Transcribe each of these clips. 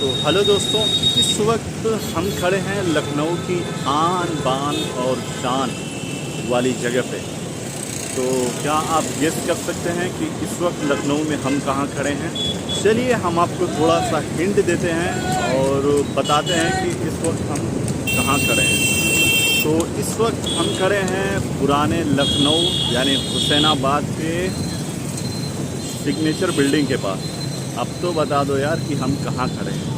तो हेलो दोस्तों, इस वक्त हम खड़े हैं लखनऊ की आन बान और शान वाली जगह पे। तो क्या आप गेस कर सकते हैं कि इस वक्त लखनऊ में हम कहाँ खड़े हैं? चलिए हम आपको थोड़ा सा हिंट देते हैं और बताते हैं कि इस वक्त हम कहाँ खड़े हैं। तो इस वक्त हम खड़े हैं पुराने लखनऊ यानी हुसैनाबाद के सिग्नेचर बिल्डिंग के पास। अब तो बता दो यार कि हम कहाँ खड़े हैं।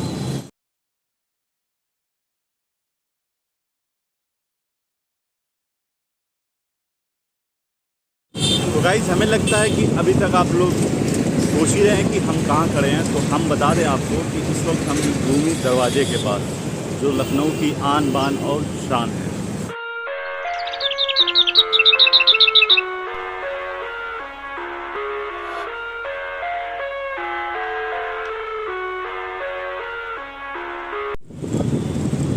तो गाइस, हमें लगता है कि अभी तक आप लोग सोच ही रहे हैं कि हम कहाँ खड़े हैं। तो हम बता दें आपको कि इस वक्त हम रूमी दरवाजे के पास, जो लखनऊ की आन बान और शान है।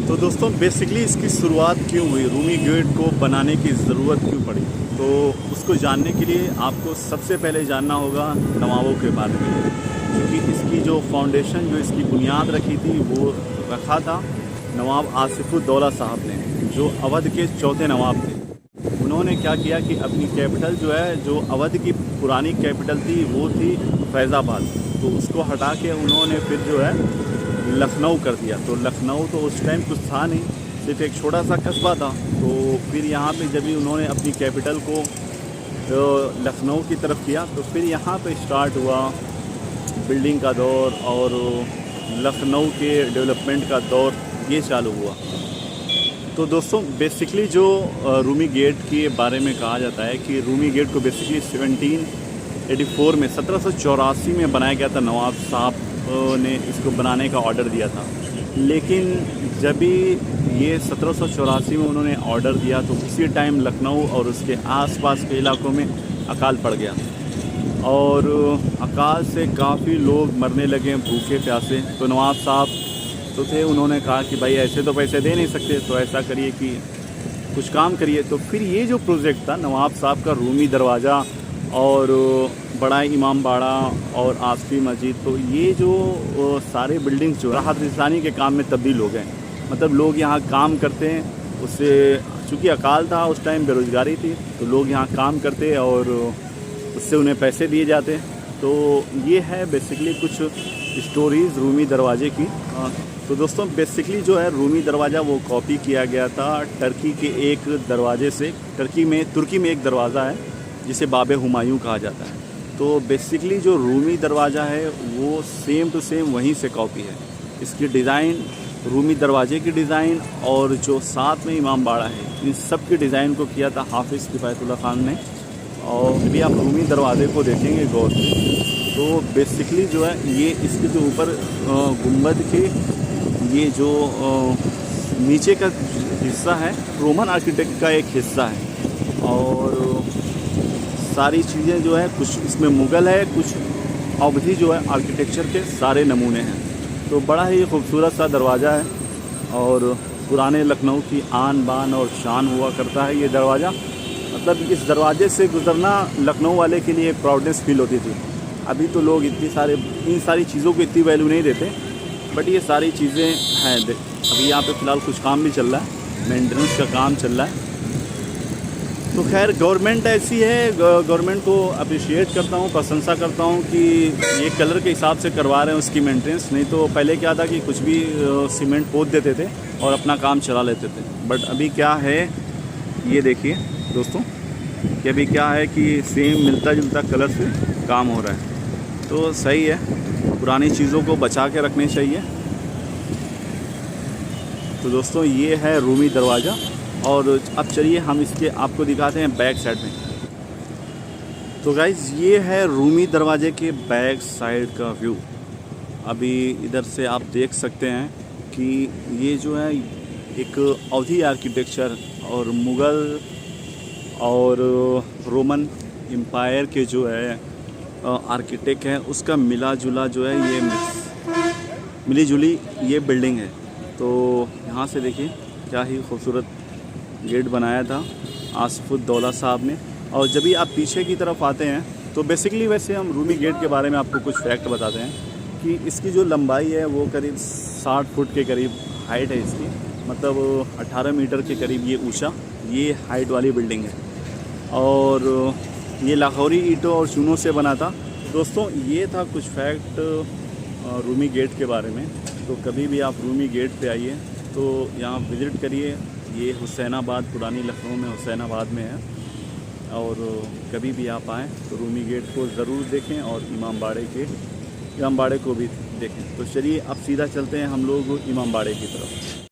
तो दोस्तों, बेसिकली इसकी शुरुआत क्यों हुई, रूमी गेट को बनाने की ज़रूरत क्यों पड़ी, तो उसको जानने के लिए आपको सबसे पहले जानना होगा नवाबों के बारे में। क्योंकि इसकी जो फाउंडेशन, जो इसकी बुनियाद रखी थी, वो रखा था नवाब आसिफुद्दौला साहब ने, जो अवध के चौथे नवाब थे। उन्होंने क्या किया कि अपनी कैपिटल जो है, जो अवध की पुरानी कैपिटल थी, वो थी फैज़ाबाद। तो उसको हटा के उन्होंने फिर जो है लखनऊ कर दिया। तो लखनऊ तो उस टाइम कुछ था नहीं, सिर्फ एक छोटा सा कस्बा था। तो फिर यहाँ पे जब भी उन्होंने अपनी कैपिटल को लखनऊ की तरफ किया, तो फिर यहाँ पे स्टार्ट हुआ बिल्डिंग का दौर और लखनऊ के डेवलपमेंट का दौर, ये चालू हुआ। तो दोस्तों, बेसिकली जो रूमी गेट के बारे में कहा जाता है कि रूमी गेट को बेसिकली 1784 में 1784 में बनाया गया था। नवाब साहब ने इसको बनाने का ऑर्डर दिया था। लेकिन जब भी ये 1784 में उन्होंने ऑर्डर दिया, तो उसी टाइम लखनऊ और उसके आसपास के इलाकों में अकाल पड़ गया और अकाल से काफ़ी लोग मरने लगे भूखे प्यासे। तो नवाब साहब तो थे, उन्होंने कहा कि भाई ऐसे तो पैसे दे नहीं सकते, तो ऐसा करिए कि कुछ काम करिए। तो फिर ये जो प्रोजेक्ट था नवाब साहब का, रूमी दरवाज़ा और बड़ा इमाम बाड़ा और आसफी मस्जिद, तो ये जो सारे बिल्डिंग्स जो राहत इंसानी के काम में तब्दील हो गए। मतलब लोग यहाँ काम करते हैं, उससे चूँकि अकाल था उस टाइम, बेरोज़गारी थी, तो लोग यहाँ काम करते और उससे उन्हें पैसे दिए जाते। तो ये है बेसिकली कुछ स्टोरीज़ रूमी दरवाजे की। तो दोस्तों, बेसिकली जो है रूमी दरवाज़ा वो कॉपी किया गया था टर्की के एक दरवाजे से। तुर्की में एक दरवाज़ा है जिसे बाबे हुमायूं कहा जाता है। तो बेसिकली जो रूमी दरवाज़ा है वो सेम टू सेम वहीं से कॉपी है। इसकी डिज़ाइन, रूमी दरवाजे की डिज़ाइन और जो साथ में इमाम बाड़ा है, इन सब की डिज़ाइन को किया था हाफिज़ किफ़ायतुल्लाह खान ने। और यदि आप रूमी दरवाजे को देखेंगे गौर से, तो बेसिकली जो है ये इसके जो ऊपर गुंबद के ये जो नीचे का हिस्सा है, रोमन आर्किटेक्ट का एक हिस्सा है। और सारी चीज़ें जो है, कुछ इसमें मुग़ल है, कुछ अवधी जो है आर्किटेक्चर के सारे नमूने हैं। तो बड़ा ही खूबसूरत सा दरवाज़ा है और पुराने लखनऊ की आन बान और शान हुआ करता है ये दरवाज़ा। मतलब इस दरवाजे से गुज़रना लखनऊ वाले के लिए एक प्राउडनेस फील होती थी। अभी तो लोग इन सारी चीज़ों को इतनी वैल्यू नहीं देते, बट ये सारी चीज़ें हैं। अभी यहाँ पे फ़िलहाल कुछ काम भी चल रहा है, मेंटेनेंस का काम चल रहा है। तो खैर, गवर्नमेंट ऐसी है, गवर्नमेंट को अप्रिशिएट करता हूँ, प्रशंसा करता हूँ कि ये कलर के हिसाब से करवा रहे हैं उसकी मेंटेनेंस। नहीं तो पहले क्या था कि कुछ भी सीमेंट पोत देते थे और अपना काम चला लेते थे। बट अभी क्या है, ये देखिए दोस्तों, कि अभी क्या है कि सेम मिलता जुलता कलर से काम हो रहा है। तो सही है, पुरानी चीज़ों को बचा के रखनी चाहिए। तो दोस्तों, ये है रूमी दरवाज़ा। और अब चलिए हम इसके आपको दिखाते हैं बैक साइड में। तो गाइज़, ये है रूमी दरवाजे के बैक साइड का व्यू। अभी इधर से आप देख सकते हैं कि ये जो है एक अवधी आर्किटेक्चर और मुग़ल और रोमन एम्पायर के जो है आर्किटेक्ट हैं, उसका मिला जुला जो है ये मिली जुली ये बिल्डिंग है। तो यहाँ से देखिए क्या ही खूबसूरत गेट बनाया था आसिफुद्दौला साहब ने। और जब भी आप पीछे की तरफ आते हैं, तो बेसिकली वैसे हम रूमी गेट के बारे में आपको कुछ फैक्ट बताते हैं कि इसकी जो लंबाई है वो करीब 60 फुट के करीब हाइट है इसकी, मतलब 18 मीटर के करीब ये ऊंचा ये हाइट वाली बिल्डिंग है। और ये लाहौरी ईंटों और चूनों से बना था। दोस्तों ये था कुछ फैक्ट रूमी गेट के बारे में। तो कभी भी आप रूमी गेट पे आइए तो यहाँ विज़िट करिए। ये हुसैनाबाद, पुरानी लखनऊ में हुसैनाबाद में है। और कभी भी आप आएँ तो रूमी गेट को ज़रूर देखें और इमामबाड़े को भी देखें। तो चलिए अब सीधा चलते हैं हम लोग इमामबाड़े की तरफ।